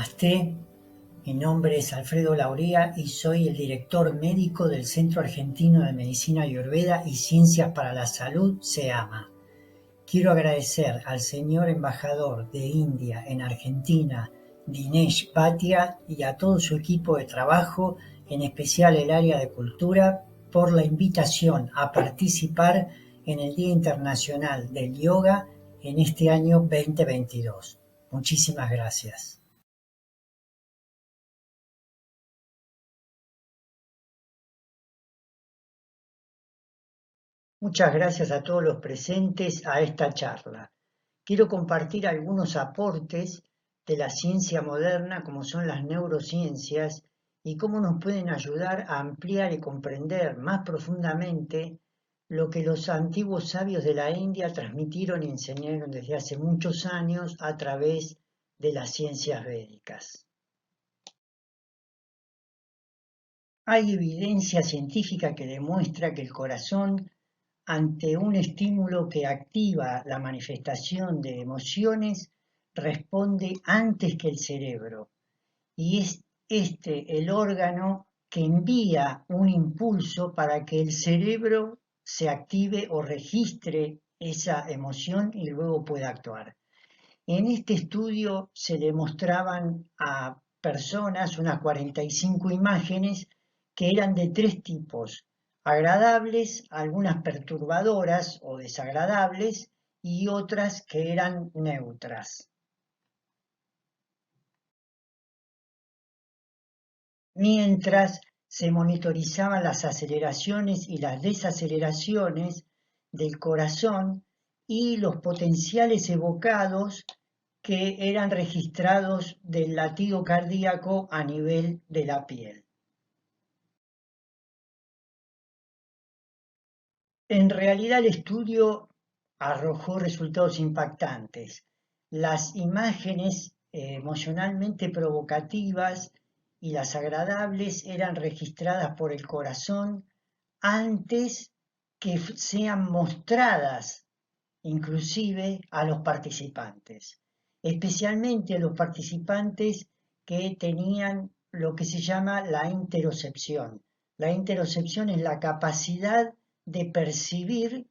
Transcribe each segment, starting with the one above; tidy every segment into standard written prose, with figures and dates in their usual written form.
Namasté, mi nombre es Alfredo Lauría y soy el director médico del Centro Argentino de Medicina Ayurveda y Ciencias para la Salud, CEAMA. Quiero agradecer al señor embajador de India en Argentina, Dinesh Bhatia, y a todo su equipo de trabajo, en especial el área de cultura, por la invitación a participar en el Día Internacional del Yoga en este año 2022. Muchísimas gracias. Muchas gracias a todos los presentes a esta charla. Quiero compartir algunos aportes de la ciencia moderna, como son las neurociencias, y cómo nos pueden ayudar a ampliar y comprender más profundamente lo que los antiguos sabios de la India transmitieron y enseñaron desde hace muchos años a través de las ciencias védicas. Hay evidencia científica que demuestra que el corazón, ante un estímulo que activa la manifestación de emociones, responde antes que el cerebro, y es este el órgano que envía un impulso para que el cerebro se active o registre esa emoción y luego pueda actuar. En este estudio se le mostraban a personas unas 45 imágenes que eran de tres tipos: agradables, algunas perturbadoras o desagradables y otras que eran neutras. Mientras se monitorizaban las aceleraciones y las desaceleraciones del corazón y los potenciales evocados que eran registrados del latido cardíaco a nivel de la piel. En realidad el estudio arrojó resultados impactantes. Las imágenes emocionalmente provocativas y las agradables eran registradas por el corazón antes que sean mostradas inclusive a los participantes, especialmente a los participantes que tenían lo que se llama la interocepción. La interocepción es la capacidad de percibir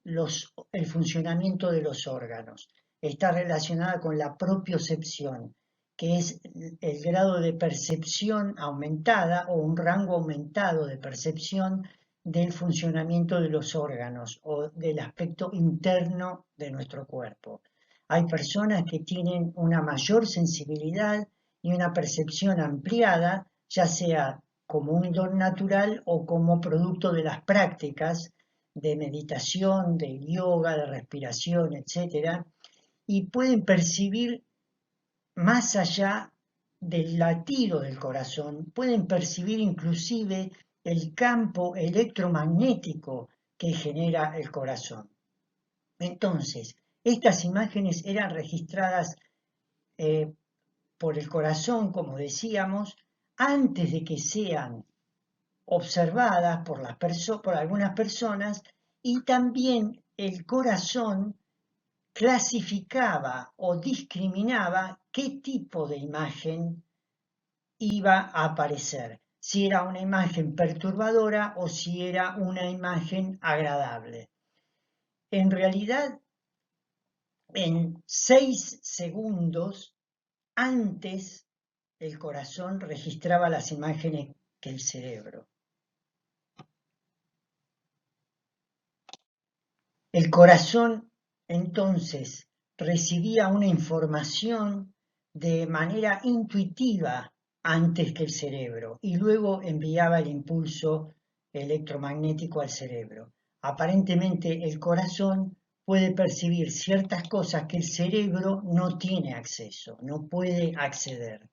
el funcionamiento de los órganos. Está relacionada con la propiocepción, que es el grado de percepción aumentada o un rango aumentado de percepción del funcionamiento de los órganos o del aspecto interno de nuestro cuerpo. Hay personas que tienen una mayor sensibilidad y una percepción ampliada, ya sea como un don natural o como producto de las prácticas de meditación, de yoga, de respiración, etc. Y pueden percibir más allá del latido del corazón, pueden percibir inclusive el campo electromagnético que genera el corazón. Entonces, estas imágenes eran registradas por el corazón, como decíamos, antes de que sean observadas por algunas personas, y también el corazón clasificaba o discriminaba qué tipo de imagen iba a aparecer, si era una imagen perturbadora o si era una imagen agradable. En realidad, en 6 segundos antes, el corazón registraba las imágenes que el cerebro. El corazón entonces recibía una información de manera intuitiva antes que el cerebro y luego enviaba el impulso electromagnético al cerebro. Aparentemente el corazón puede percibir ciertas cosas que el cerebro no tiene acceso, no puede acceder.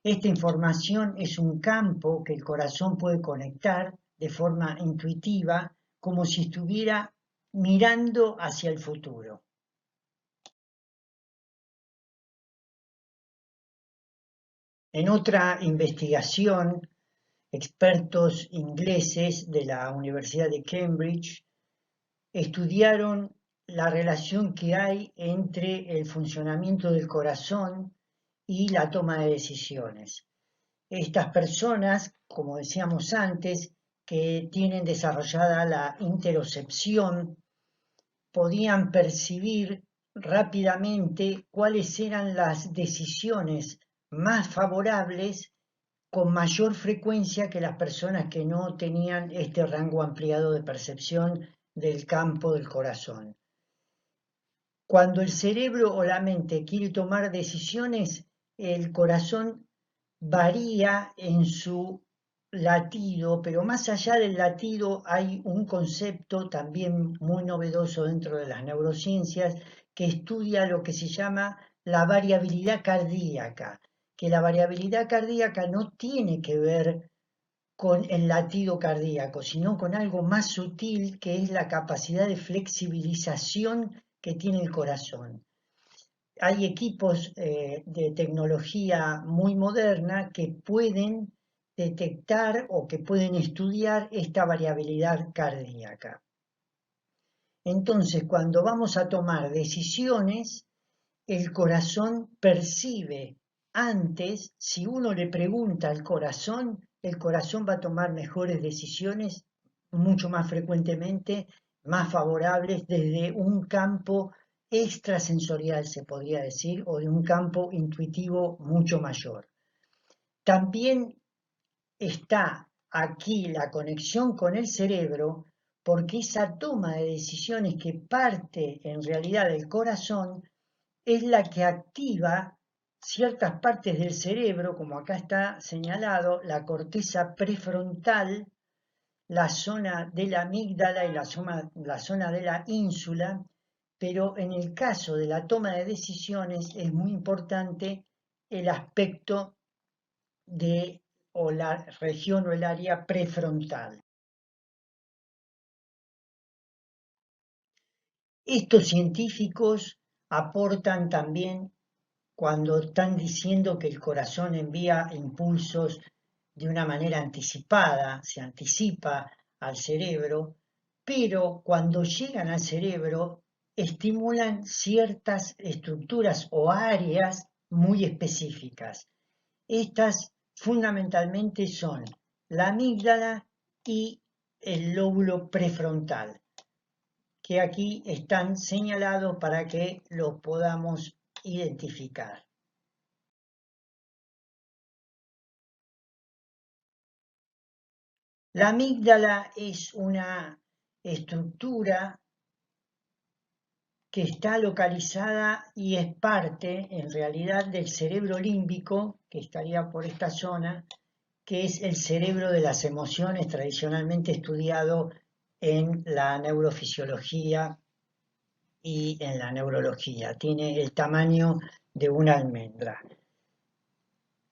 Esta información es un campo que el corazón puede conectar de forma intuitiva, como si estuviera mirando hacia el futuro. En otra investigación, expertos ingleses de la Universidad de Cambridge estudiaron la relación que hay entre el funcionamiento del corazón y la toma de decisiones. Estas personas, como decíamos antes, que tienen desarrollada la interocepción, podían percibir rápidamente cuáles eran las decisiones más favorables con mayor frecuencia que las personas que no tenían este rango ampliado de percepción del campo del corazón. Cuando el cerebro o la mente quiere tomar decisiones, el corazón varía en su latido, pero más allá del latido hay un concepto también muy novedoso dentro de las neurociencias que estudia lo que se llama la variabilidad cardíaca, que la variabilidad cardíaca no tiene que ver con el latido cardíaco, sino con algo más sutil que es la capacidad de flexibilización que tiene el corazón. Hay equipos de tecnología muy moderna que pueden detectar o que pueden estudiar esta variabilidad cardíaca. Entonces, cuando vamos a tomar decisiones, el corazón percibe antes, si uno le pregunta al corazón, el corazón va a tomar mejores decisiones mucho más frecuentemente, más favorables desde un campo extrasensorial, se podría decir, o de un campo intuitivo mucho mayor. También está aquí la conexión con el cerebro, porque esa toma de decisiones que parte en realidad del corazón es la que activa ciertas partes del cerebro, como acá está señalado, la corteza prefrontal, la zona de la amígdala y la zona de la ínsula, pero en el caso de la toma de decisiones es muy importante el aspecto de o la región o el área prefrontal. Estos científicos aportan también cuando están diciendo que el corazón envía impulsos de una manera anticipada, se anticipa al cerebro, pero cuando llegan al cerebro estimulan ciertas estructuras o áreas muy específicas. Estas fundamentalmente son la amígdala y el lóbulo prefrontal, que aquí están señalados para que lo podamos identificar. La amígdala es una estructura que está localizada y es parte, en realidad, del cerebro límbico, que estaría por esta zona, que es el cerebro de las emociones tradicionalmente estudiado en la neurofisiología y en la neurología. Tiene el tamaño de una almendra.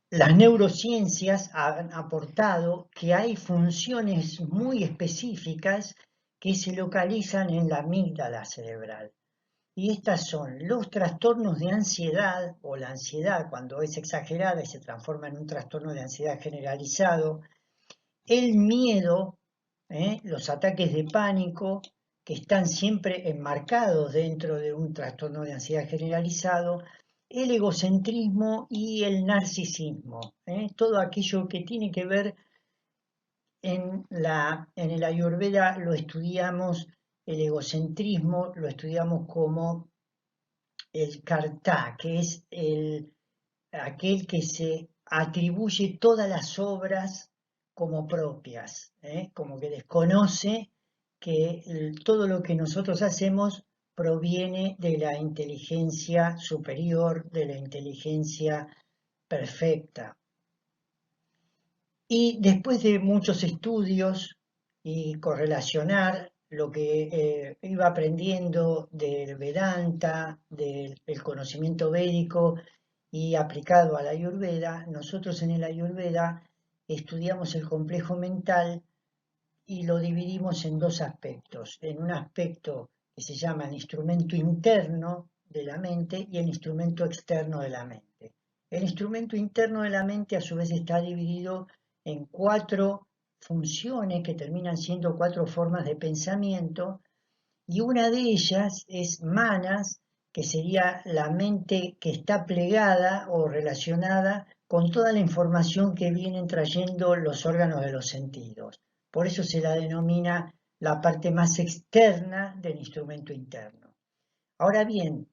Las neurociencias han aportado que hay funciones muy específicas que se localizan en la amígdala cerebral. Y estas son los trastornos de ansiedad o la ansiedad cuando es exagerada y se transforma en un trastorno de ansiedad generalizado, el miedo, los ataques de pánico que están siempre enmarcados dentro de un trastorno de ansiedad generalizado, el egocentrismo y el narcisismo, todo aquello que tiene que ver en el Ayurveda lo estudiamos, el egocentrismo lo estudiamos como el karta, que es aquel que se atribuye todas las obras como propias, como que desconoce que todo lo que nosotros hacemos proviene de la inteligencia superior, de la inteligencia perfecta. Y después de muchos estudios y correlacionar lo que iba aprendiendo del Vedanta, del conocimiento védico y aplicado a la Ayurveda, nosotros en el Ayurveda estudiamos el complejo mental y lo dividimos en dos aspectos. En un aspecto que se llama el instrumento interno de la mente y el instrumento externo de la mente. El instrumento interno de la mente a su vez está dividido en cuatro funciones que terminan siendo cuatro formas de pensamiento y una de ellas es manas, que sería la mente que está plegada o relacionada con toda la información que vienen trayendo los órganos de los sentidos. Por eso se la denomina la parte más externa del instrumento interno. Ahora bien,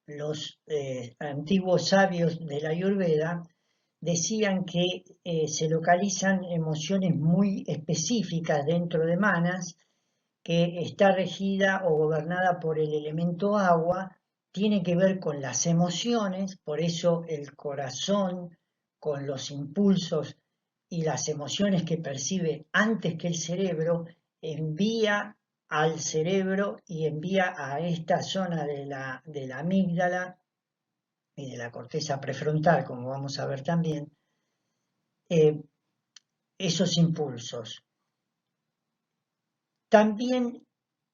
los antiguos sabios de la Ayurveda decían que se localizan emociones muy específicas dentro de Manas, que está regida o gobernada por el elemento agua, tiene que ver con las emociones, por eso el corazón, con los impulsos y las emociones que percibe antes que el cerebro, envía al cerebro y envía a esta zona de la amígdala y de la corteza prefrontal, como vamos a ver también, esos impulsos. También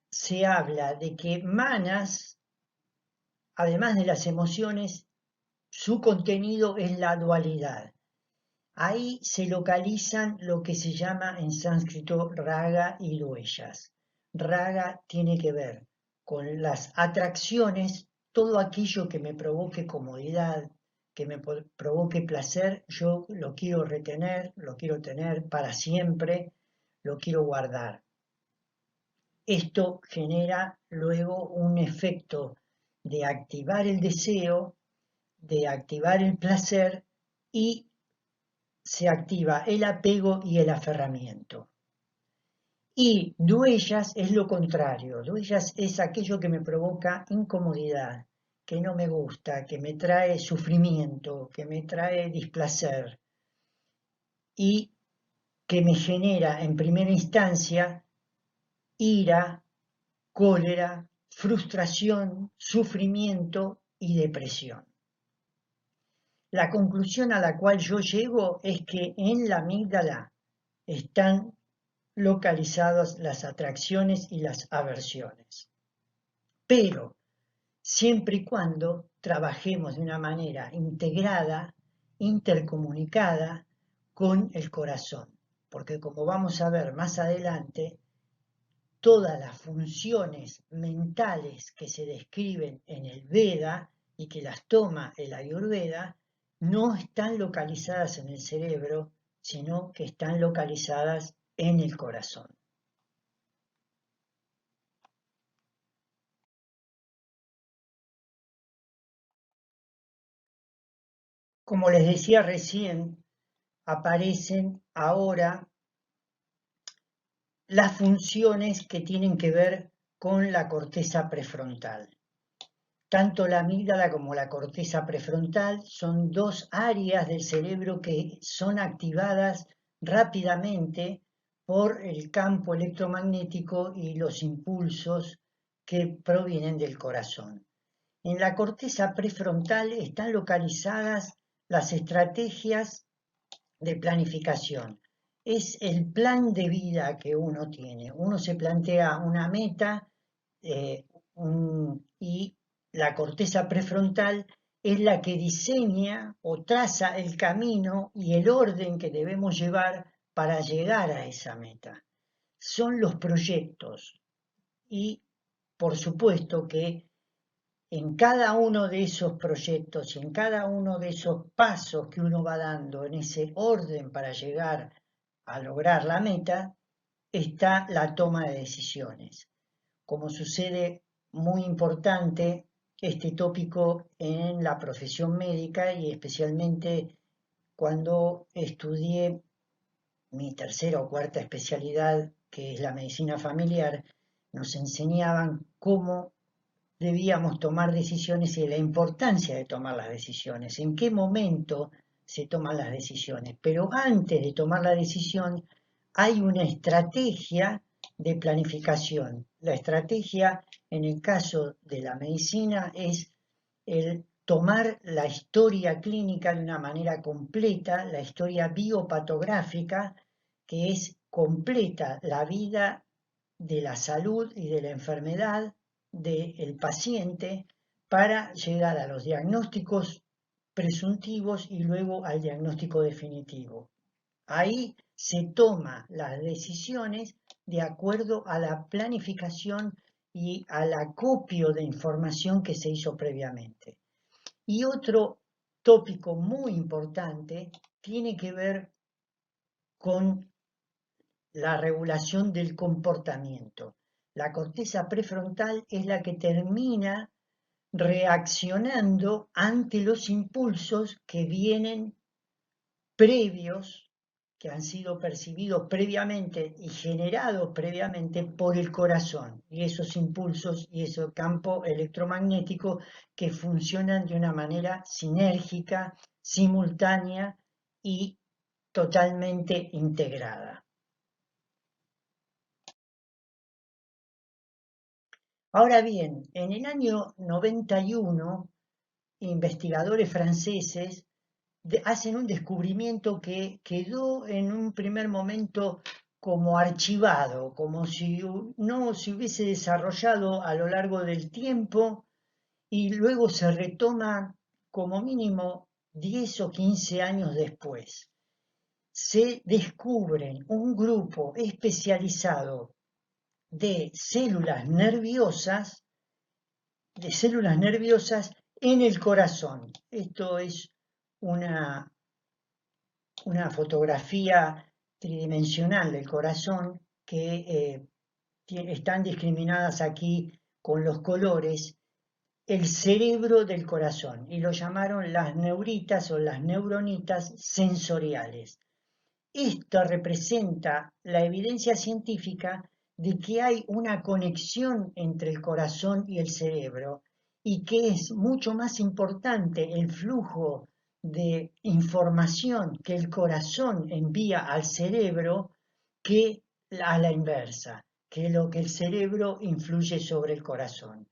se habla de que Manas, además de las emociones, su contenido es la dualidad. Ahí se localizan lo que se llama en sánscrito raga y dveyas. Raga tiene que ver con las atracciones, todo aquello que me provoque comodidad, que me provoque placer, yo lo quiero retener, lo quiero tener para siempre, lo quiero guardar. Esto genera luego un efecto de activar el deseo, de activar el placer y se activa el apego y el aferramiento. Y duellas es lo contrario, duellas es aquello que me provoca incomodidad, que no me gusta, que me trae sufrimiento, que me trae displacer y que me genera en primera instancia ira, cólera, frustración, sufrimiento y depresión. La conclusión a la cual yo llego es que en la amígdala están localizadas las atracciones y las aversiones. Pero siempre y cuando trabajemos de una manera integrada, intercomunicada con el corazón. Porque como vamos a ver más adelante, todas las funciones mentales que se describen en el Veda y que las toma el Ayurveda no están localizadas en el cerebro, sino que están localizadas en el corazón. Como les decía recién, aparecen ahora las funciones que tienen que ver con la corteza prefrontal. Tanto la amígdala como la corteza prefrontal son dos áreas del cerebro que son activadas rápidamente por el campo electromagnético y los impulsos que provienen del corazón. En la corteza prefrontal están localizadas las estrategias de planificación. Es el plan de vida que uno tiene. Uno se plantea una meta y la corteza prefrontal es la que diseña o traza el camino y el orden que debemos llevar para llegar a esa meta. Son los proyectos y por supuesto que en cada uno de esos proyectos y en cada uno de esos pasos que uno va dando en ese orden para llegar a lograr la meta, está la toma de decisiones. Como sucede muy importante este tópico en la profesión médica y especialmente cuando estudié mi tercera o cuarta especialidad, que es la medicina familiar, nos enseñaban cómo debíamos tomar decisiones y la importancia de tomar las decisiones, en qué momento se toman las decisiones. Pero antes de tomar la decisión hay una estrategia de planificación. La estrategia en el caso de la medicina es el tomar la historia clínica de una manera completa, la historia biopatográfica, que es completa la vida de la salud y de la enfermedad del paciente para llegar a los diagnósticos presuntivos y luego al diagnóstico definitivo. Ahí se toman las decisiones de acuerdo a la planificación y al acopio de información que se hizo previamente. Y otro tópico muy importante tiene que ver con la regulación del comportamiento. La corteza prefrontal es la que termina reaccionando ante los impulsos que vienen previos, que han sido percibidos previamente y generados previamente por el corazón, y esos impulsos y ese campo electromagnético que funcionan de una manera sinérgica, simultánea y totalmente integrada. Ahora bien, en el año 91, investigadores franceses hacen un descubrimiento que quedó en un primer momento como archivado, como si no se hubiese desarrollado a lo largo del tiempo y luego se retoma como mínimo 10 o 15 años después. Se descubren un grupo especializado de células nerviosas en el corazón. Esto es una fotografía tridimensional del corazón que están discriminadas aquí con los colores, el cerebro del corazón, y lo llamaron las neuritas o las neuronitas sensoriales. Esto representa la evidencia científica de que hay una conexión entre el corazón y el cerebro y que es mucho más importante el flujo de información que el corazón envía al cerebro que a la inversa, que lo que el cerebro influye sobre el corazón.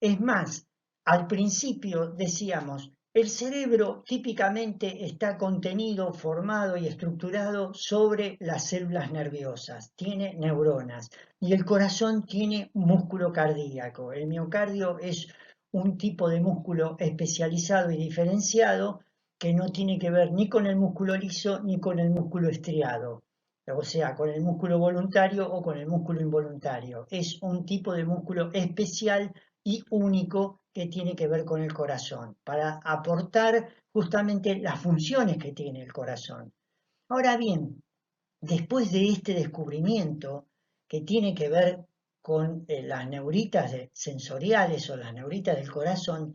Es más, al principio decíamos, el cerebro típicamente está contenido, formado y estructurado sobre las células nerviosas, tiene neuronas, y el corazón tiene músculo cardíaco. El miocardio es un tipo de músculo especializado y diferenciado que no tiene que ver ni con el músculo liso ni con el músculo estriado, o sea, con el músculo voluntario o con el músculo involuntario. Es un tipo de músculo especial y único que tiene que ver con el corazón, para aportar justamente las funciones que tiene el corazón. Ahora bien, después de este descubrimiento que tiene que ver con las neuritas sensoriales o las neuritas del corazón,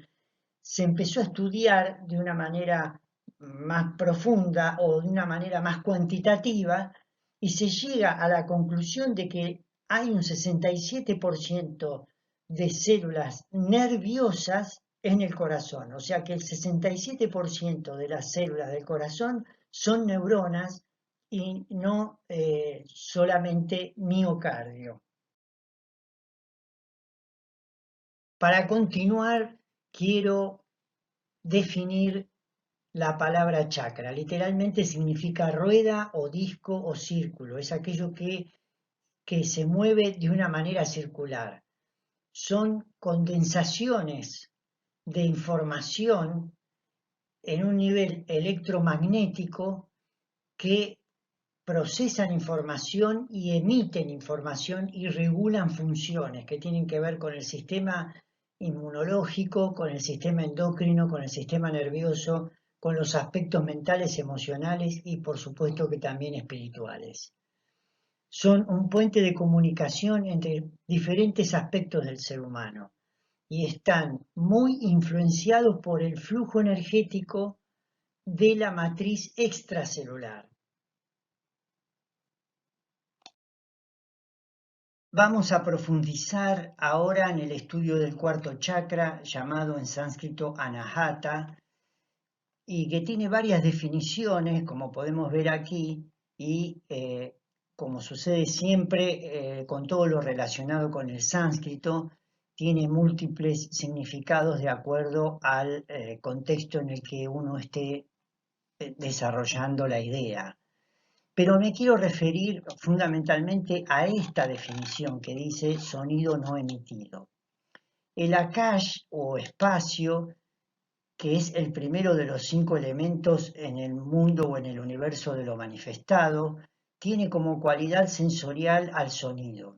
se empezó a estudiar de una manera más profunda o de una manera más cuantitativa y se llega a la conclusión de que hay un 67% de células nerviosas en el corazón, o sea que el 67% de las células del corazón son neuronas y no solamente miocardio. Para continuar, quiero definir la palabra chakra. Literalmente significa rueda o disco o círculo. Es aquello que se mueve de una manera circular. Son condensaciones de información en un nivel electromagnético que procesan información y emiten información y regulan funciones que tienen que ver con el sistema inmunológico, con el sistema endocrino, con el sistema nervioso, con los aspectos mentales, emocionales y por supuesto que también espirituales. Son un puente de comunicación entre diferentes aspectos del ser humano y están muy influenciados por el flujo energético de la matriz extracelular. Vamos a profundizar ahora en el estudio del cuarto chakra, llamado en sánscrito Anahata, y que tiene varias definiciones, como podemos ver aquí, y como sucede siempre con todo lo relacionado con el sánscrito, tiene múltiples significados de acuerdo al contexto en el que uno esté desarrollando la idea. Pero me quiero referir fundamentalmente a esta definición que dice sonido no emitido. El Akash o espacio, que es el primero de los 5 elementos en el mundo o en el universo de lo manifestado, tiene como cualidad sensorial al sonido.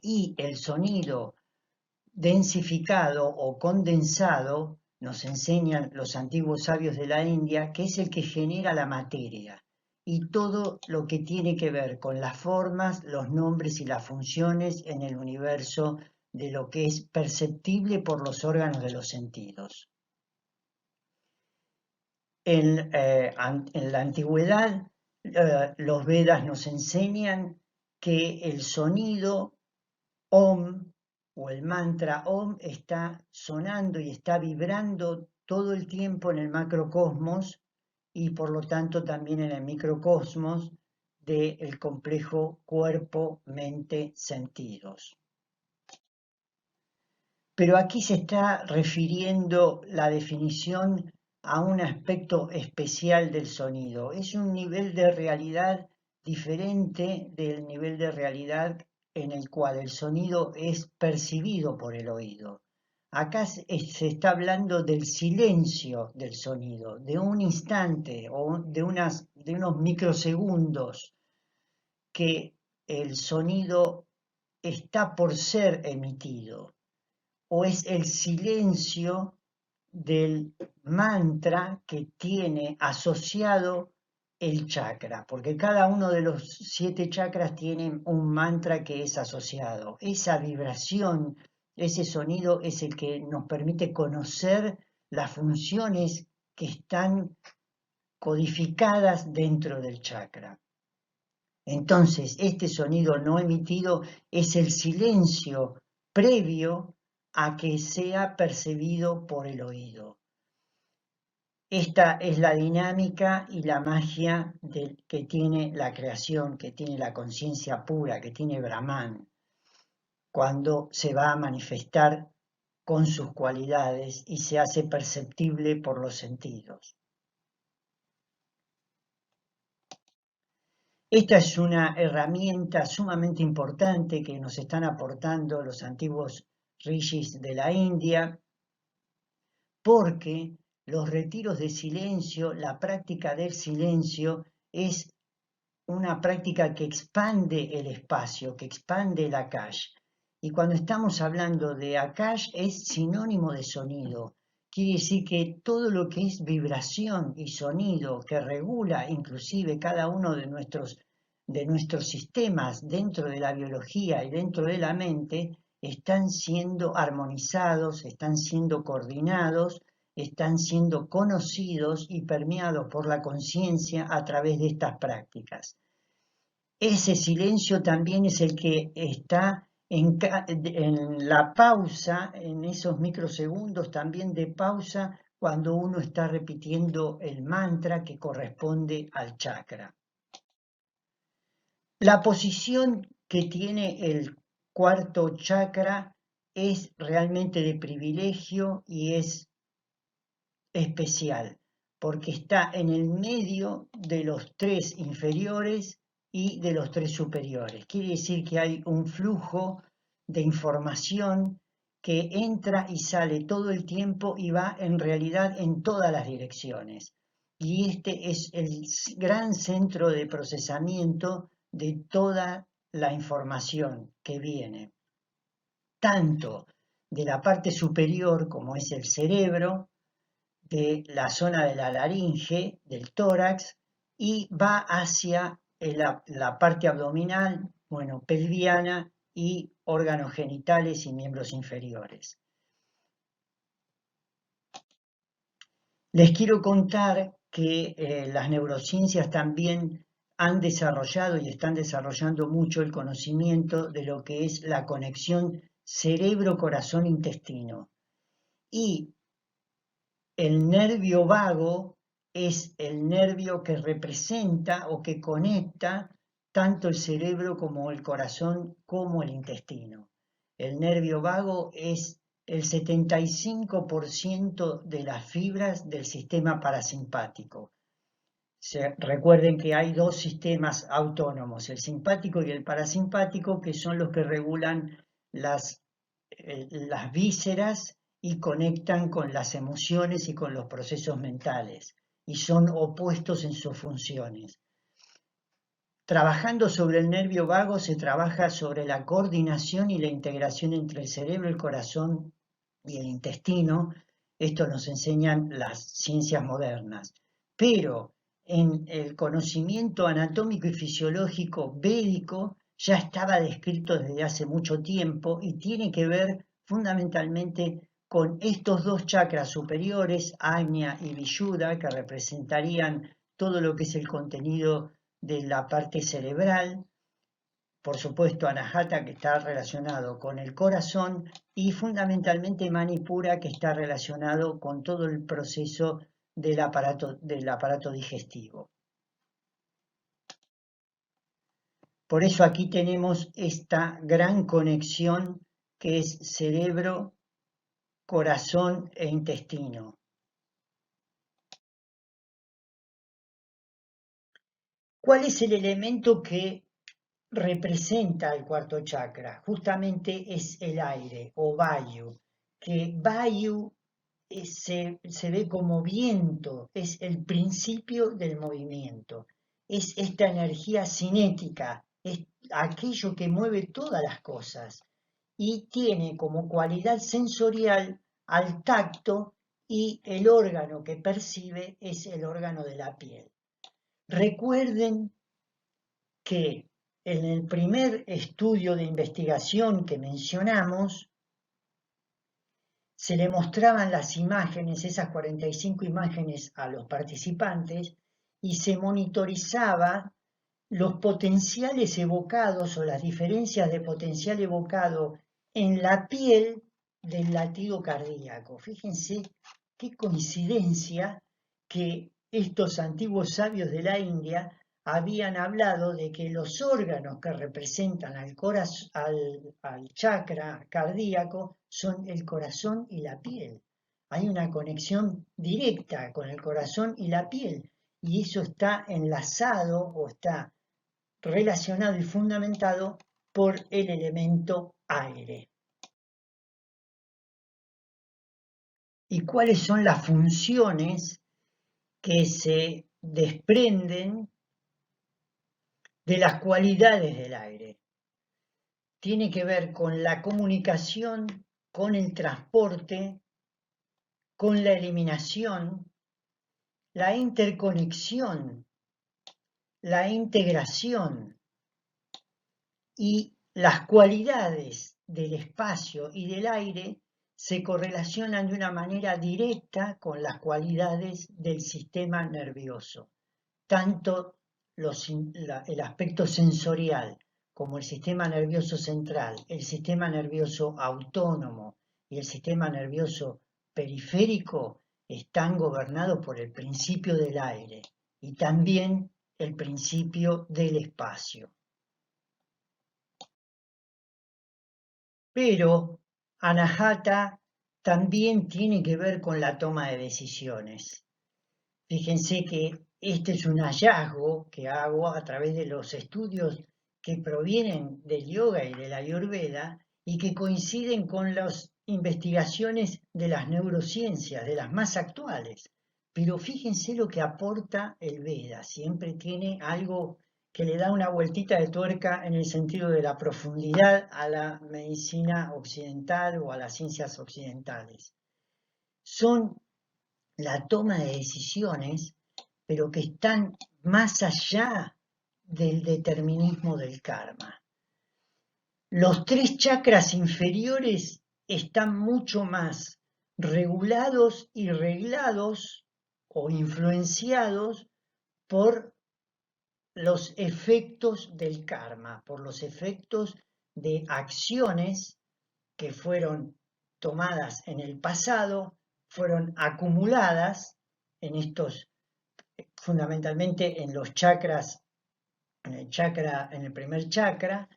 y el sonido densificado o condensado, nos enseñan los antiguos sabios de la India, que es el que genera la materia y todo lo que tiene que ver con las formas, los nombres y las funciones en el universo de lo que es perceptible por los órganos de los sentidos. En la antigüedad, los Vedas nos enseñan que el sonido Om o el mantra Om está sonando y está vibrando todo el tiempo en el macrocosmos y por lo tanto también en el microcosmos del complejo cuerpo, mente, sentidos. Pero aquí se está refiriendo la definición a un aspecto especial del sonido. Es un nivel de realidad diferente del nivel de realidad en el cual el sonido es percibido por el oído. Acá se está hablando del silencio del sonido, de un instante o de unos microsegundos que el sonido está por ser emitido, o es el silencio del mantra que tiene asociado el chakra, porque cada uno de los 7 chakras tiene un mantra que es asociado. Esa vibración, ese sonido es el que nos permite conocer las funciones que están codificadas dentro del chakra. Entonces, este sonido no emitido es el silencio previo a que sea percibido por el oído. Esta es la dinámica y la magia que tiene la creación, que tiene la conciencia pura, que tiene Brahman, cuando se va a manifestar con sus cualidades y se hace perceptible por los sentidos. Esta es una herramienta sumamente importante que nos están aportando los antiguos rishis de la India, porque los retiros de silencio, la práctica del silencio es una práctica que expande el espacio, que expande el Akash. Y cuando estamos hablando de Akash es sinónimo de sonido. Quiere decir que todo lo que es vibración y sonido que regula inclusive cada uno de nuestros sistemas dentro de la biología y dentro de la mente están siendo armonizados, están siendo coordinados, están siendo conocidos y permeados por la conciencia a través de estas prácticas. Ese silencio también es el que está en la pausa, en esos microsegundos también de pausa, cuando uno está repitiendo el mantra que corresponde al chakra. La posición que tiene el cuarto chakra es realmente de privilegio y es especial, porque está en el medio de los 3 inferiores y de los 3 superiores. Quiere decir que hay un flujo de información que entra y sale todo el tiempo y va en realidad en todas las direcciones. Y este es el gran centro de procesamiento de toda la información que viene, tanto de la parte superior como es el cerebro, de la zona de la laringe, del tórax, y va hacia la parte abdominal, bueno, pelviana y órganos genitales y miembros inferiores. Les quiero contar que las neurociencias también han desarrollado y están desarrollando mucho el conocimiento de lo que es la conexión cerebro-corazón-intestino. Y el nervio vago es el nervio que representa o que conecta tanto el cerebro como el corazón como el intestino. El nervio vago es el 75% de las fibras del sistema parasimpático. Recuerden que hay 2 sistemas autónomos, el simpático y el parasimpático, que son los que regulan las vísceras y conectan con las emociones y con los procesos mentales, y son opuestos en sus funciones. Trabajando sobre el nervio vago se trabaja sobre la coordinación y la integración entre el cerebro, el corazón y el intestino. Esto nos enseñan las ciencias modernas. Pero en el conocimiento anatómico y fisiológico védico ya estaba descrito desde hace mucho tiempo y tiene que ver fundamentalmente con estos dos chakras superiores, Ajna y Vishuddha, que representarían todo lo que es el contenido de la parte cerebral, por supuesto Anahata, que está relacionado con el corazón, y fundamentalmente Manipura, que está relacionado con todo el proceso del aparato digestivo. Por eso aquí tenemos esta gran conexión que es cerebro, corazón e intestino. ¿Cuál es el elemento que representa el cuarto chakra? Justamente es el aire o Vayu, que Vayu se ve como viento, es el principio del movimiento, es esta energía cinética, es aquello que mueve todas las cosas y tiene como cualidad sensorial al tacto y el órgano que percibe es el órgano de la piel. Recuerden que en el primer estudio de investigación que mencionamos, se le mostraban las imágenes, esas 45 imágenes a los participantes, y se monitorizaba los potenciales evocados o las diferencias de potencial evocado en la piel del latido cardíaco. Fíjense qué coincidencia que estos antiguos sabios de la India habían hablado de que los órganos que representan al chakra cardíaco son el corazón y la piel. Hay una conexión directa con el corazón y la piel, y eso está enlazado o está relacionado y fundamentado por el elemento aire. ¿Y cuáles son las funciones que se desprenden de las cualidades del aire? Tiene que ver con la comunicación, con el transporte, con la eliminación, la interconexión, la integración y las cualidades del espacio y del aire se correlacionan de una manera directa con las cualidades del sistema nervioso. Tanto el aspecto sensorial como el sistema nervioso central, el sistema nervioso autónomo y el sistema nervioso periférico están gobernados por el principio del aire y también el principio del espacio. Pero Anahata también tiene que ver con la toma de decisiones. Fíjense que este es un hallazgo que hago a través de los estudios que provienen del yoga y de la ayurveda y que coinciden con las investigaciones de las neurociencias, de las más actuales. Pero fíjense lo que aporta el Veda, siempre tiene algo que le da una vueltita de tuerca en el sentido de la profundidad a la medicina occidental o a las ciencias occidentales. Son la toma de decisiones, pero que están más allá del determinismo del karma. Los tres chakras inferiores están mucho más regulados y reglados o influenciados por los efectos del karma, por los efectos de acciones que fueron tomadas en el pasado, fueron acumuladas en estos, fundamentalmente en los chakras, en el primer chakra,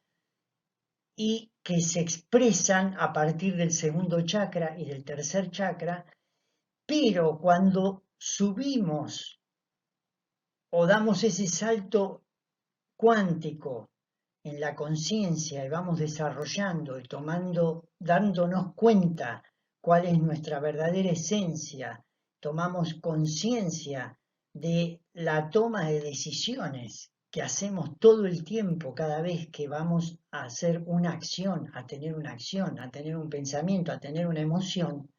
y que se expresan a partir del segundo chakra y del tercer chakra, pero cuando subimos o damos ese salto cuántico en la conciencia y vamos desarrollando y dándonos cuenta cuál es nuestra verdadera esencia, tomamos conciencia de la toma de decisiones que hacemos todo el tiempo cada vez que vamos a hacer una acción, a tener una acción, a tener un pensamiento, a tener una emoción.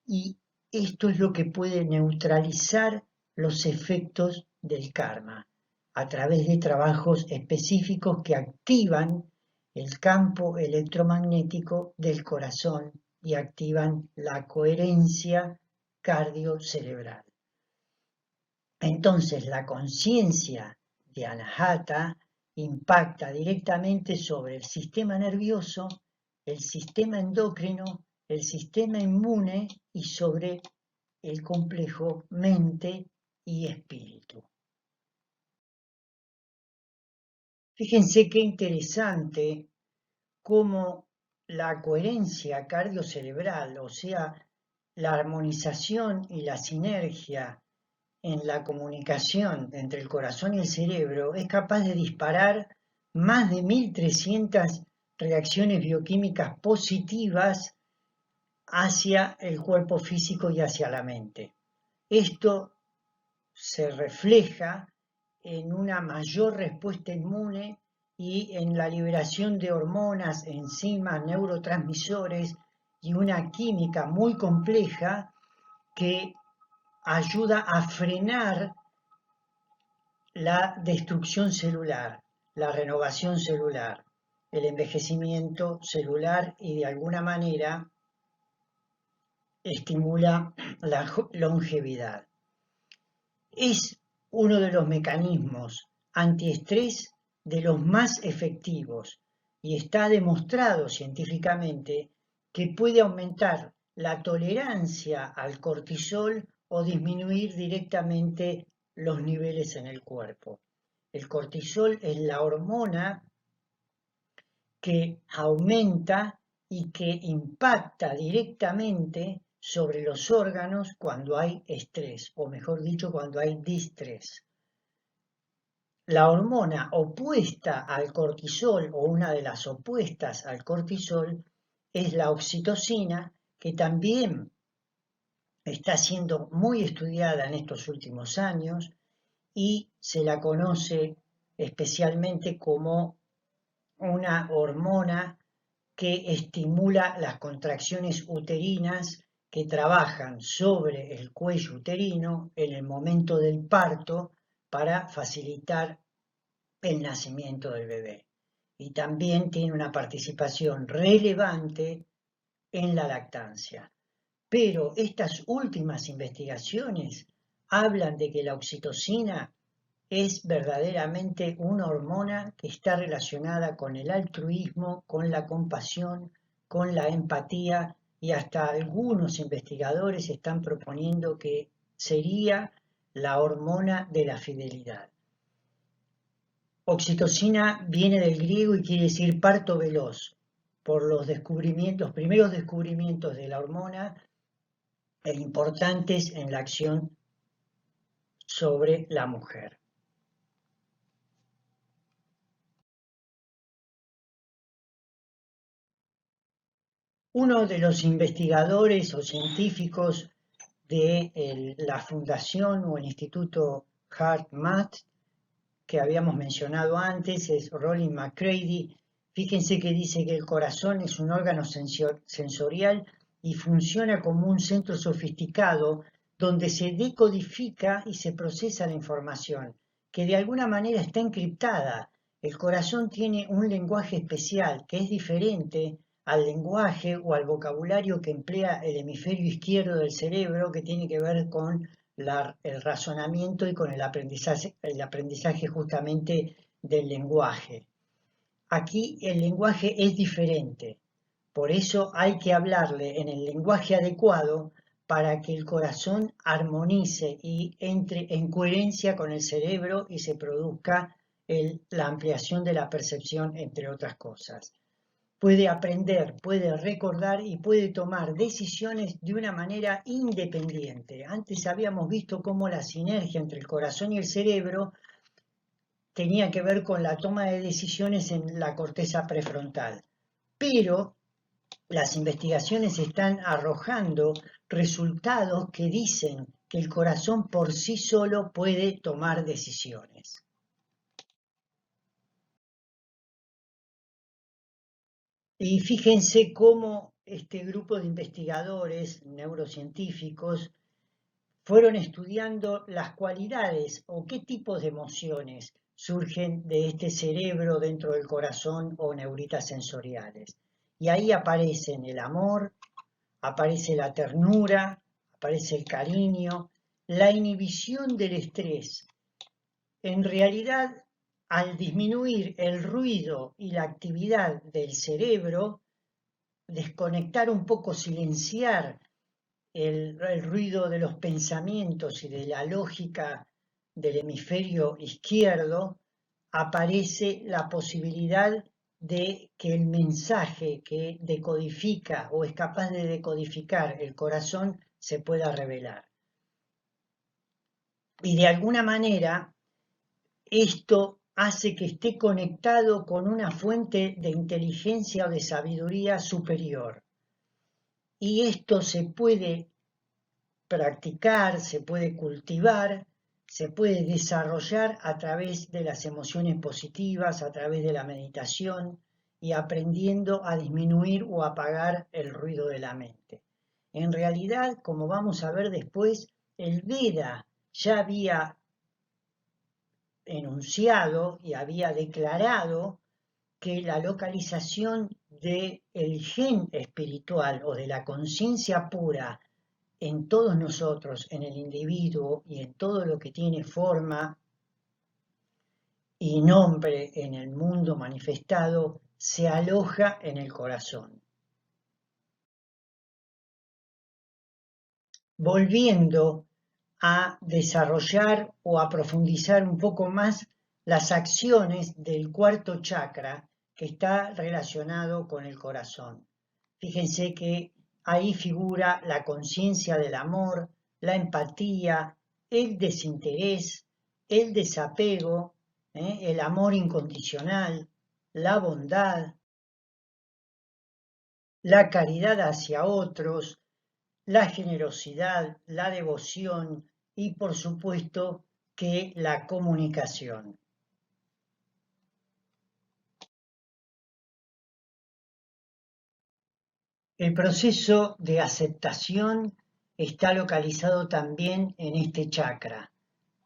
Y esto es lo que puede neutralizar los efectos del karma a través de trabajos específicos que activan el campo electromagnético del corazón y activan la coherencia cardiocerebral. Entonces, la conciencia de Anahata impacta directamente sobre el sistema nervioso, el sistema endocrino, el sistema inmune y sobre el complejo mente y espíritu. Fíjense qué interesante cómo la coherencia cardiocerebral, o sea, la armonización y la sinergia en la comunicación entre el corazón y el cerebro, es capaz de disparar más de 1.300 reacciones bioquímicas positivas hacia el cuerpo físico y hacia la mente. Esto se refleja en una mayor respuesta inmune y en la liberación de hormonas, enzimas, neurotransmisores y una química muy compleja que ayuda a frenar la destrucción celular, la renovación celular, el envejecimiento celular y de alguna manera estimula la longevidad. Es uno de los mecanismos antiestrés de los más efectivos y está demostrado científicamente que puede aumentar la tolerancia al cortisol o disminuir directamente los niveles en el cuerpo. El cortisol es la hormona que aumenta y que impacta directamente sobre los órganos cuando hay estrés, o mejor dicho, cuando hay distrés. La hormona opuesta al cortisol, o una de las opuestas al cortisol, es la oxitocina, que también está siendo muy estudiada en estos últimos años y se la conoce especialmente como una hormona que estimula las contracciones uterinas que trabajan sobre el cuello uterino en el momento del parto para facilitar el nacimiento del bebé. Y también tiene una participación relevante en la lactancia. Pero estas últimas investigaciones hablan de que la oxitocina es verdaderamente una hormona que está relacionada con el altruismo, con la compasión, con la empatía y hasta algunos investigadores están proponiendo que sería la hormona de la fidelidad. Oxitocina viene del griego y quiere decir parto veloz, por los primeros descubrimientos de la hormona importantes en la acción sobre la mujer. Uno de los investigadores o científicos de la fundación o el Instituto HeartMath que habíamos mencionado antes es Rollin McCready. Fíjense que dice que el corazón es un órgano sensorial y funciona como un centro sofisticado donde se decodifica y se procesa la información, que de alguna manera está encriptada. El corazón tiene un lenguaje especial que es diferente al lenguaje o al vocabulario que emplea el hemisferio izquierdo del cerebro, que tiene que ver con el razonamiento y con el aprendizaje justamente del lenguaje. Aquí el lenguaje es diferente, por eso hay que hablarle en el lenguaje adecuado para que el corazón armonice y entre en coherencia con el cerebro y se produzca la ampliación de la percepción, entre otras cosas. Puede aprender, puede recordar y puede tomar decisiones de una manera independiente. Antes habíamos visto cómo la sinergia entre el corazón y el cerebro tenía que ver con la toma de decisiones en la corteza prefrontal. Pero las investigaciones están arrojando resultados que dicen que el corazón por sí solo puede tomar decisiones. Y fíjense cómo este grupo de investigadores neurocientíficos fueron estudiando las cualidades o qué tipos de emociones surgen de este cerebro dentro del corazón o neuritas sensoriales. Y ahí aparecen el amor, aparece la ternura, aparece el cariño, la inhibición del estrés. En realidad, al disminuir el ruido y la actividad del cerebro, desconectar un poco, silenciar el ruido de los pensamientos y de la lógica del hemisferio izquierdo, aparece la posibilidad de que el mensaje que decodifica o es capaz de decodificar el corazón se pueda revelar. Y de alguna manera esto hace que esté conectado con una fuente de inteligencia o de sabiduría superior. Y esto se puede practicar, se puede cultivar, se puede desarrollar a través de las emociones positivas, a través de la meditación y aprendiendo a disminuir o apagar el ruido de la mente. En realidad, como vamos a ver después, el Veda ya había enunciado y había declarado que la localización del gen espiritual o de la conciencia pura en todos nosotros, en el individuo y en todo lo que tiene forma y nombre en el mundo manifestado, se aloja en el corazón. Volviendo a desarrollar o a profundizar un poco más las acciones del cuarto chakra que está relacionado con el corazón. Fíjense que ahí figura la conciencia del amor, la empatía, el desinterés, el desapego, el amor incondicional, la bondad, la caridad hacia otros, la generosidad, la devoción y por supuesto que la comunicación. El proceso de aceptación está localizado también en este chakra,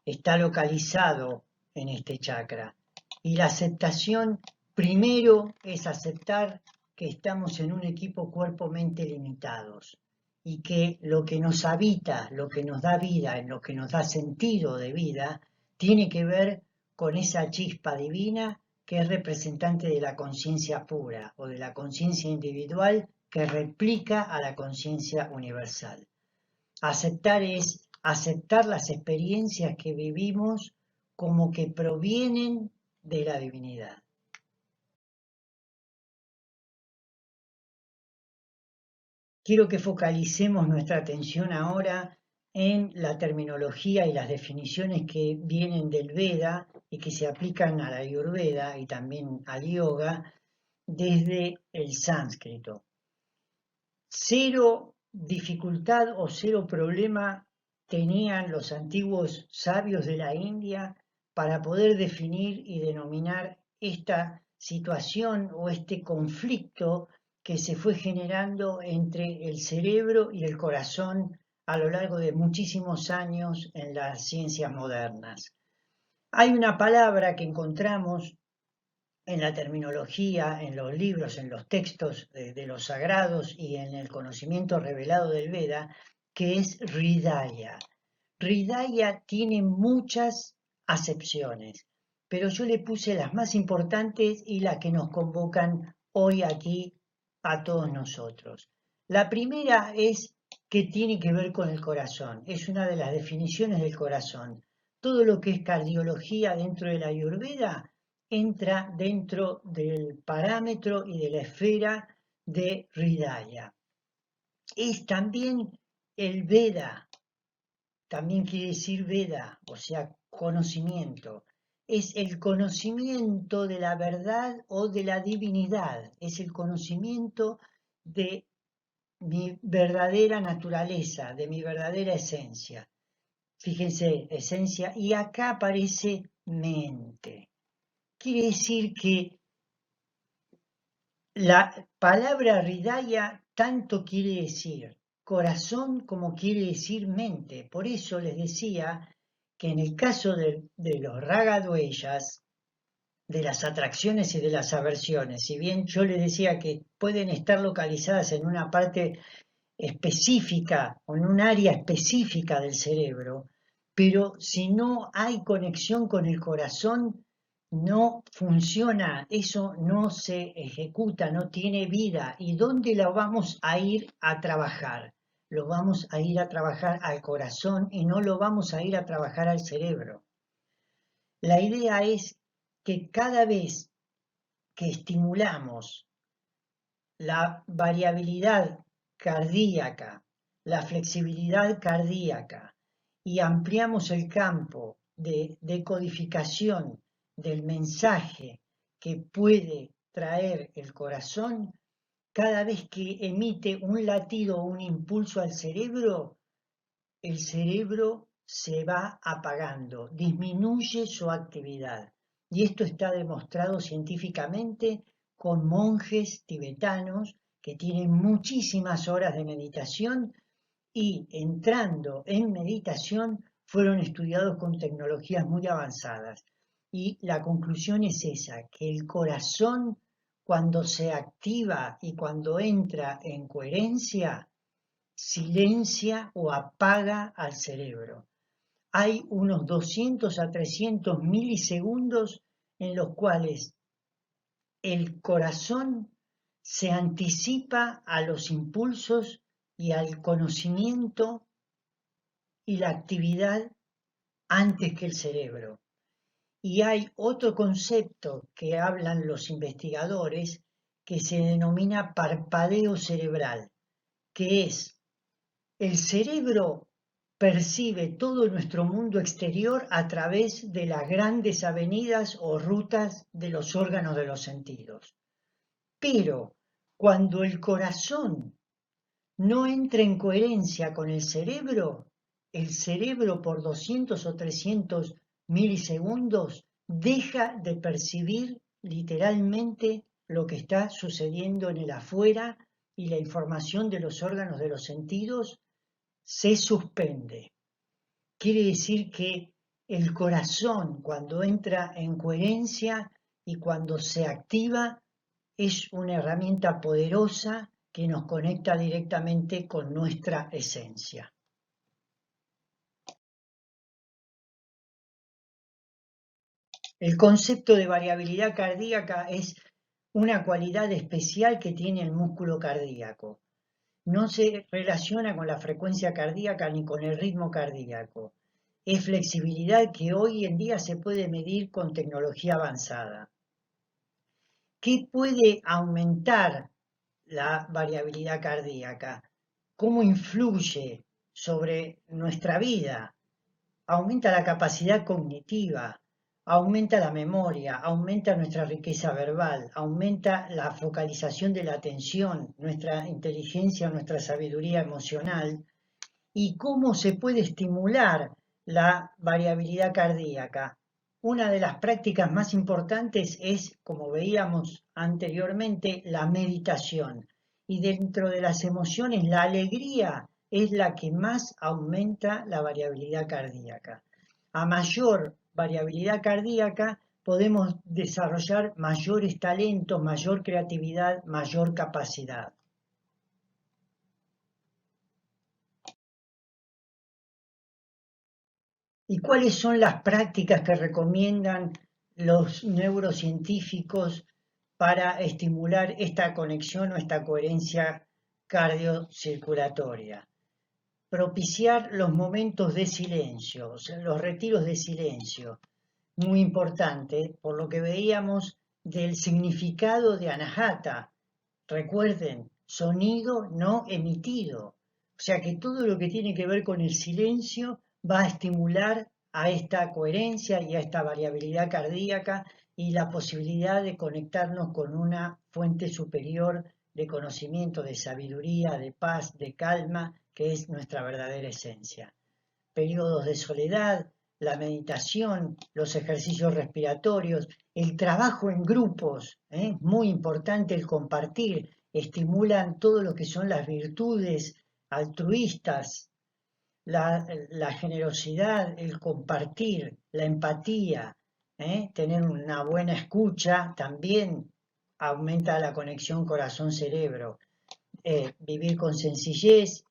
está localizado en este chakra. Y la aceptación primero es aceptar que estamos en un equipo cuerpo-mente limitados y que lo que nos habita, lo que nos da vida, lo que nos da sentido de vida, tiene que ver con esa chispa divina que es representante de la conciencia pura o de la conciencia individual que replica a la conciencia universal. Aceptar es aceptar las experiencias que vivimos como que provienen de la divinidad. Quiero que focalicemos nuestra atención ahora en la terminología y las definiciones que vienen del Veda y que se aplican a la Ayurveda y también al yoga desde el sánscrito. Cero dificultad o cero problema tenían los antiguos sabios de la India para poder definir y denominar esta situación o este conflicto que se fue generando entre el cerebro y el corazón a lo largo de muchísimos años en las ciencias modernas. Hay una palabra que encontramos en la terminología, en los libros, en los textos de los sagrados y en el conocimiento revelado del Veda, que es Hridaya. Hridaya tiene muchas acepciones, pero yo le puse las más importantes y las que nos convocan hoy aquí a todos nosotros. La primera es que tiene que ver con el corazón, es una de las definiciones del corazón. Todo lo que es cardiología dentro de la Ayurveda entra dentro del parámetro y de la esfera de Hridaya. Es también el Veda, también quiere decir Veda, o sea, conocimiento. Es el conocimiento de la verdad o de la divinidad, es el conocimiento de mi verdadera naturaleza, de mi verdadera esencia. Fíjense, esencia, y acá aparece mente. Quiere decir que La palabra Hridaya tanto quiere decir corazón como quiere decir mente. Por eso les decía que en el caso de los ragadvesas, de las atracciones y de las aversiones, si bien yo les decía que pueden estar localizadas en una parte específica o en un área específica del cerebro, pero si no hay conexión con el corazón, no funciona, eso no se ejecuta, no tiene vida. ¿Y dónde la vamos a ir a trabajar? Lo vamos a ir a trabajar al corazón y no lo vamos a ir a trabajar al cerebro. La idea es que cada vez que estimulamos la variabilidad cardíaca, la flexibilidad cardíaca y ampliamos el campo de decodificación del mensaje que puede traer el corazón, cada vez que emite un latido o un impulso al cerebro, el cerebro se va apagando, disminuye su actividad. Y esto está demostrado científicamente con monjes tibetanos que tienen muchísimas horas de meditación y entrando en meditación fueron estudiados con tecnologías muy avanzadas. Y la conclusión es esa, que el corazón cuando se activa y cuando entra en coherencia, silencia o apaga al cerebro. Hay unos 200 a 300 milisegundos en los cuales el corazón se anticipa a los impulsos y al conocimiento y la actividad antes que el cerebro. Y hay otro concepto que hablan los investigadores que se denomina parpadeo cerebral, que es el cerebro percibe todo nuestro mundo exterior a través de las grandes avenidas o rutas de los órganos de los sentidos. Pero cuando el corazón no entra en coherencia con el cerebro por 200 o 300 milisegundos deja de percibir literalmente lo que está sucediendo en el afuera y la información de los órganos de los sentidos se suspende. Quiere decir que el corazón cuando entra en coherencia y cuando se activa es una herramienta poderosa que nos conecta directamente con nuestra esencia. El concepto de variabilidad cardíaca es una cualidad especial que tiene el músculo cardíaco. No se relaciona con la frecuencia cardíaca ni con el ritmo cardíaco. Es flexibilidad que hoy en día se puede medir con tecnología avanzada. ¿Qué puede aumentar la variabilidad cardíaca? ¿Cómo influye sobre nuestra vida? Aumenta la capacidad cognitiva, aumenta la memoria, aumenta nuestra riqueza verbal, aumenta la focalización de la atención, nuestra inteligencia, nuestra sabiduría emocional. ¿Y cómo se puede estimular la variabilidad cardíaca? Una de las prácticas más importantes es, como veíamos anteriormente, la meditación. Y dentro de las emociones, la alegría es la que más aumenta la variabilidad cardíaca. A mayor variabilidad cardíaca podemos desarrollar mayores talentos, mayor creatividad, mayor capacidad. ¿Y cuáles son las prácticas que recomiendan los neurocientíficos para estimular esta conexión o esta coherencia cardiocirculatoria? Propiciar los momentos de silencio, o sea, los retiros de silencio, muy importante, por lo que veíamos del significado de Anahata. Recuerden, sonido no emitido. O sea que todo lo que tiene que ver con el silencio va a estimular a esta coherencia y a esta variabilidad cardíaca y la posibilidad de conectarnos con una fuente superior de conocimiento, de sabiduría, de paz, de calma, que es nuestra verdadera esencia. Periodos de soledad, la meditación, los ejercicios respiratorios, el trabajo en grupos, muy importante el compartir, estimulan todo lo que son las virtudes altruistas, la generosidad, el compartir, la empatía, tener una buena escucha también aumenta la conexión corazón-cerebro, vivir con sencillez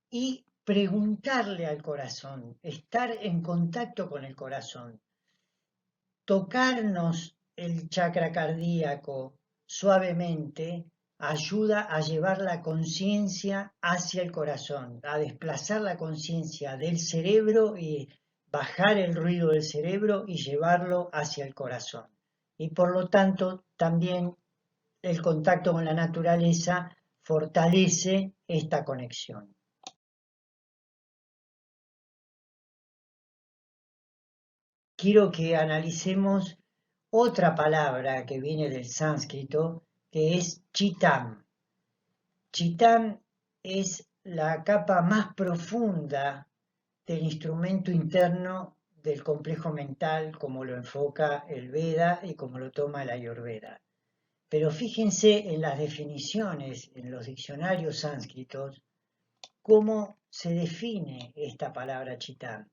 y preguntarle al corazón, estar en contacto con el corazón, tocarnos el chakra cardíaco suavemente ayuda a llevar la conciencia hacia el corazón, a desplazar la conciencia del cerebro y bajar el ruido del cerebro y llevarlo hacia el corazón. Y por lo tanto, también el contacto con la naturaleza fortalece esta conexión. Quiero que analicemos otra palabra que viene del sánscrito, que es chitam. Chitam es la capa más profunda del instrumento interno del complejo mental, como lo enfoca el Veda y como lo toma la Ayurveda. Pero fíjense en las definiciones, en los diccionarios sánscritos, cómo se define esta palabra chitam.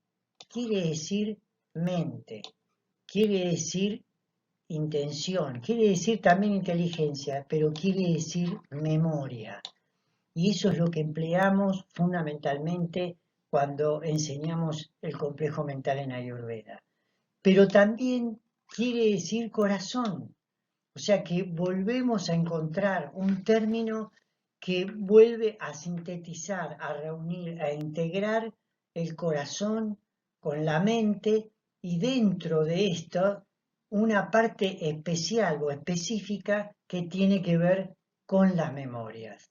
Quiere decir mente, quiere decir intención, quiere decir también inteligencia, pero quiere decir memoria. Y eso es lo que empleamos fundamentalmente cuando enseñamos el complejo mental en Ayurveda. Pero también quiere decir corazón. O sea que volvemos a encontrar un término que vuelve a sintetizar, a reunir, a integrar el corazón con la mente y dentro de esto una parte especial o específica que tiene que ver con las memorias.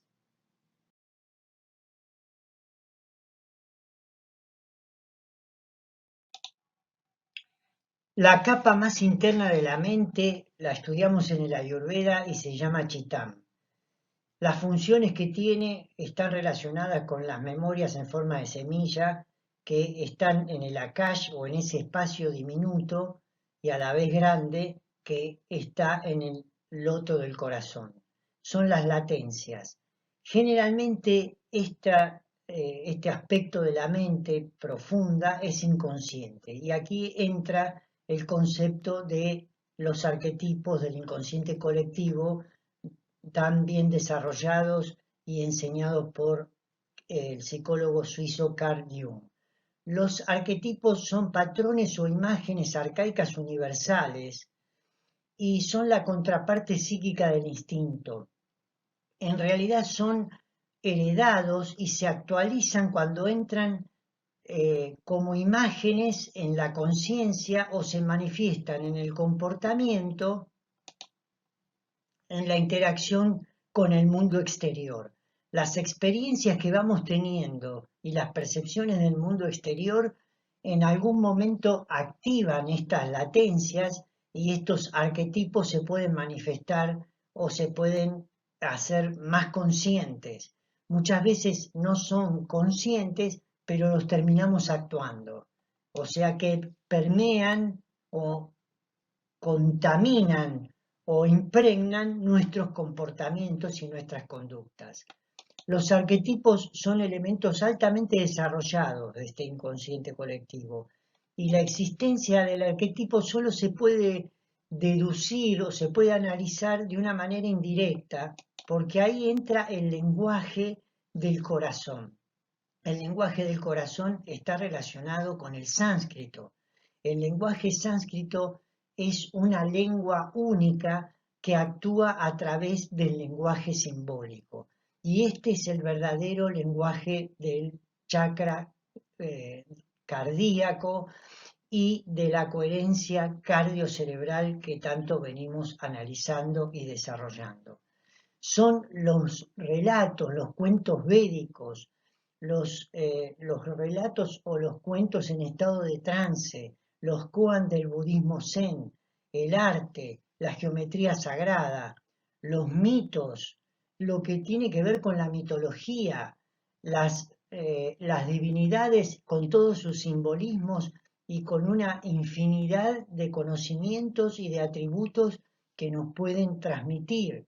La capa más interna de la mente la estudiamos en el Ayurveda y se llama Chitam. Las funciones que tiene están relacionadas con las memorias en forma de semilla que están en el Akash o en ese espacio diminuto y a la vez grande que está en el loto del corazón. Son las latencias. Generalmente este aspecto de la mente profunda es inconsciente y aquí entra el concepto de los arquetipos del inconsciente colectivo tan bien desarrollados y enseñados por el psicólogo suizo Carl Jung. Los arquetipos son patrones o imágenes arcaicas universales y son la contraparte psíquica del instinto. En realidad son heredados y se actualizan cuando entran como imágenes en la conciencia o se manifiestan en el comportamiento, en la interacción con el mundo exterior. Las experiencias que vamos teniendo y las percepciones del mundo exterior en algún momento activan estas latencias y estos arquetipos se pueden manifestar o se pueden hacer más conscientes. Muchas veces no son conscientes, pero los terminamos actuando. O sea que permean o contaminan o impregnan nuestros comportamientos y nuestras conductas. Los arquetipos son elementos altamente desarrollados de este inconsciente colectivo y la existencia del arquetipo solo se puede deducir o se puede analizar de una manera indirecta porque ahí entra el lenguaje del corazón. El lenguaje del corazón está relacionado con el sánscrito. El lenguaje sánscrito es una lengua única que actúa a través del lenguaje simbólico. Y este es el verdadero lenguaje del chakra cardíaco y de la coherencia cardiocerebral que tanto venimos analizando y desarrollando. Son los relatos, los cuentos védicos, los relatos o los cuentos en estado de trance, los koan del budismo zen, el arte, la geometría sagrada, los mitos, lo que tiene que ver con la mitología, las divinidades con todos sus simbolismos y con una infinidad de conocimientos y de atributos que nos pueden transmitir.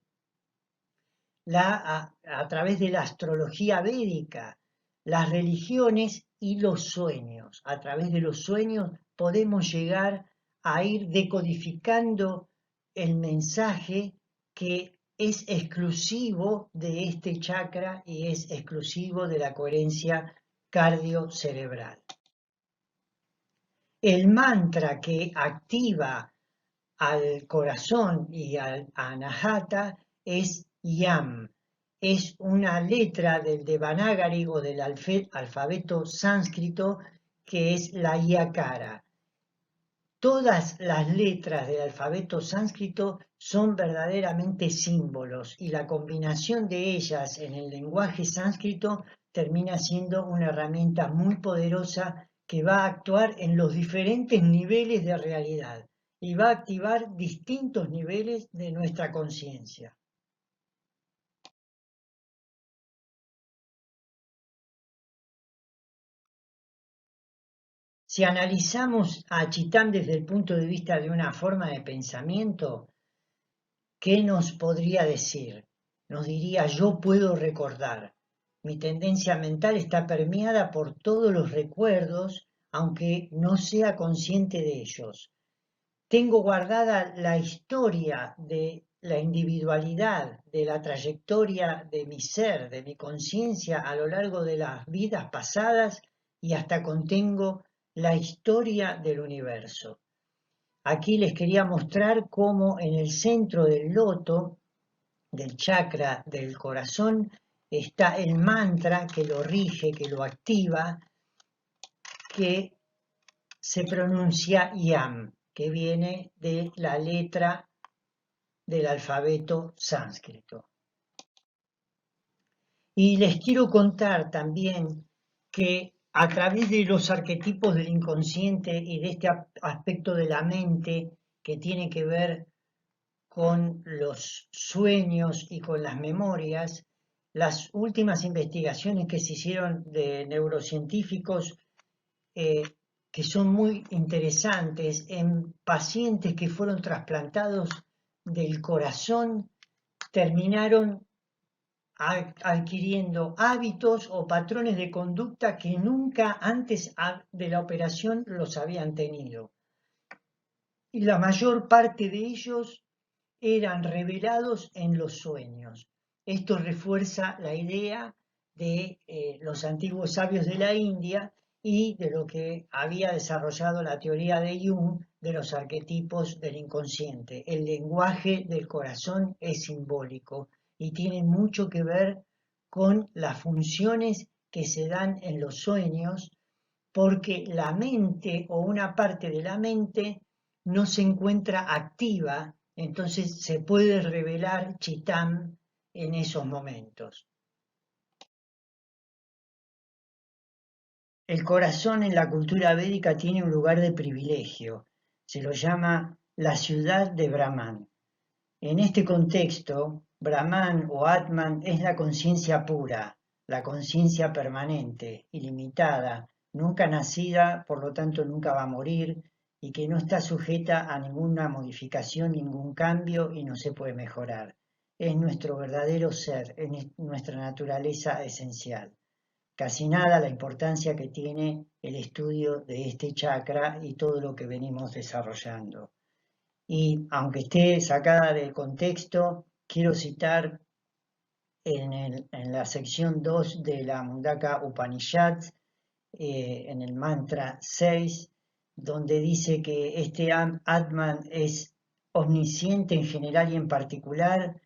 A través de la astrología védica, las religiones y los sueños. A través de los sueños podemos llegar a ir decodificando el mensaje que es exclusivo de este chakra y es exclusivo de la coherencia cardiocerebral. El mantra que activa al corazón y al anahata es Yam. Es una letra del Devanagari o del alfabeto sánscrito que es la Yakara. Todas las letras del alfabeto sánscrito son verdaderamente símbolos y la combinación de ellas en el lenguaje sánscrito termina siendo una herramienta muy poderosa que va a actuar en los diferentes niveles de realidad y va a activar distintos niveles de nuestra conciencia. Si analizamos a Chitán desde el punto de vista de una forma de pensamiento, ¿qué nos podría decir? Nos diría, yo puedo recordar. Mi tendencia mental está permeada por todos los recuerdos, aunque no sea consciente de ellos. Tengo guardada la historia de la individualidad, de la trayectoria de mi ser, de mi conciencia a lo largo de las vidas pasadas y hasta contengo la historia del universo. Aquí les quería mostrar cómo en el centro del loto, del chakra del corazón, está el mantra que lo rige, que lo activa, que se pronuncia Yam, que viene de la letra del alfabeto sánscrito. Y les quiero contar también que a través de los arquetipos del inconsciente y de este aspecto de la mente que tiene que ver con los sueños y con las memorias, las últimas investigaciones que se hicieron de neurocientíficos que son muy interesantes en pacientes que fueron trasplantados del corazón, terminaron adquiriendo hábitos o patrones de conducta que nunca antes de la operación los habían tenido. Y la mayor parte de ellos eran revelados en los sueños. Esto refuerza la idea de los antiguos sabios de la India y de lo que había desarrollado la teoría de Jung de los arquetipos del inconsciente. El lenguaje del corazón es simbólico y tiene mucho que ver con las funciones que se dan en los sueños, porque la mente o una parte de la mente no se encuentra activa, entonces se puede revelar Chitán en esos momentos. El corazón en la cultura védica tiene un lugar de privilegio, se lo llama la ciudad de Brahman. En este contexto, Brahman o Atman es la conciencia pura, la conciencia permanente, ilimitada, nunca nacida, por lo tanto nunca va a morir, y que no está sujeta a ninguna modificación, ningún cambio y no se puede mejorar. Es nuestro verdadero ser, es nuestra naturaleza esencial. Casi nada la importancia que tiene el estudio de este chakra y todo lo que venimos desarrollando. Y aunque esté sacada del contexto, quiero citar en la sección 2 de la Mundaka Upanishad, en el mantra 6, donde dice que este Atman es omnisciente en general y en particular,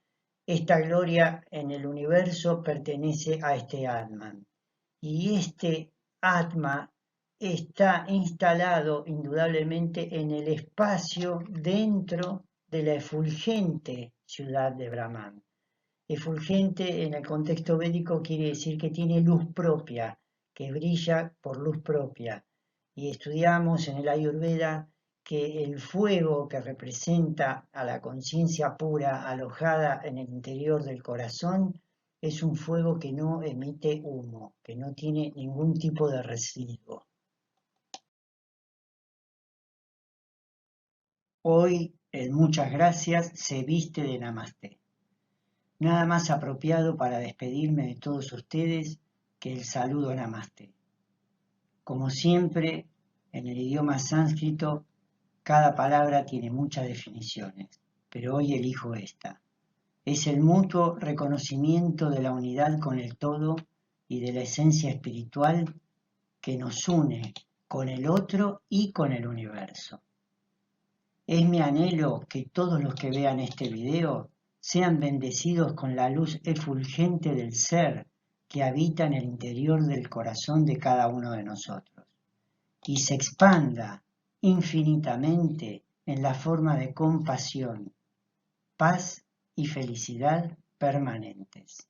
esta gloria en el universo pertenece a este Atman. Y este Atma está instalado indudablemente en el espacio dentro de la efulgente ciudad de Brahman. Efulgente en el contexto védico quiere decir que tiene luz propia, que brilla por luz propia. Y estudiamos en el Ayurveda que el fuego que representa a la conciencia pura alojada en el interior del corazón es un fuego que no emite humo, que no tiene ningún tipo de residuo. Hoy el muchas gracias se viste de Namaste. Nada más apropiado para despedirme de todos ustedes que el saludo Namaste. Como siempre, en el idioma sánscrito, cada palabra tiene muchas definiciones, pero hoy elijo esta. Es el mutuo reconocimiento de la unidad con el todo y de la esencia espiritual que nos une con el otro y con el universo. Es mi anhelo que todos los que vean este video sean bendecidos con la luz efulgente del ser que habita en el interior del corazón de cada uno de nosotros y se expanda infinitamente en la forma de compasión, paz y felicidad permanentes.